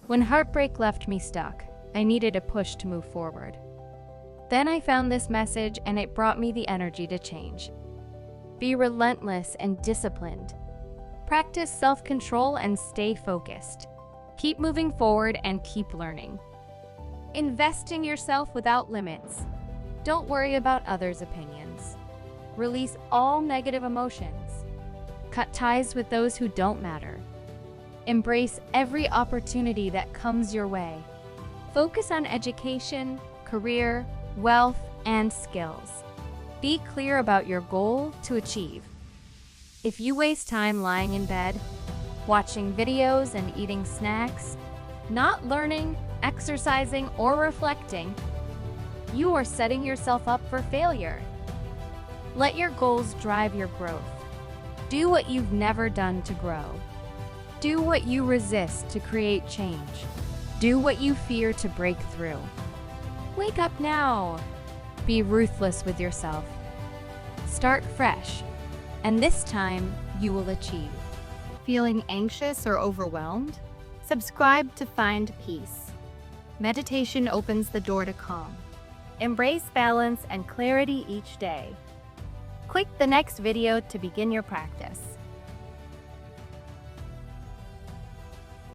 When heartbreak left me stuck, I needed a push to move forward. Then I found this message and it brought me the energy to change. Be relentless and disciplined. Practice self-control and stay focused. Keep moving forward and keep learning. Invest in yourself without limits. Don't worry about others' opinions. Release all negative emotions. Cut ties with those who don't matter. Embrace every opportunity that comes your way. Focus on education, career, wealth, and skills. Be clear about your goal to achieve. If you waste time lying in bed, watching videos and eating snacks, not learning, exercising, or reflecting, you are setting yourself up for failure. Let your goals drive your growth. Do what you've never done to grow. Do what you resist to create change. Do what you fear to break through. Wake up now. Be ruthless with yourself. Start fresh, and this time you will achieve. Feeling anxious or overwhelmed? Subscribe to find peace. Meditation opens the door to calm. Embrace balance and clarity each day. Click the next video to begin your practice.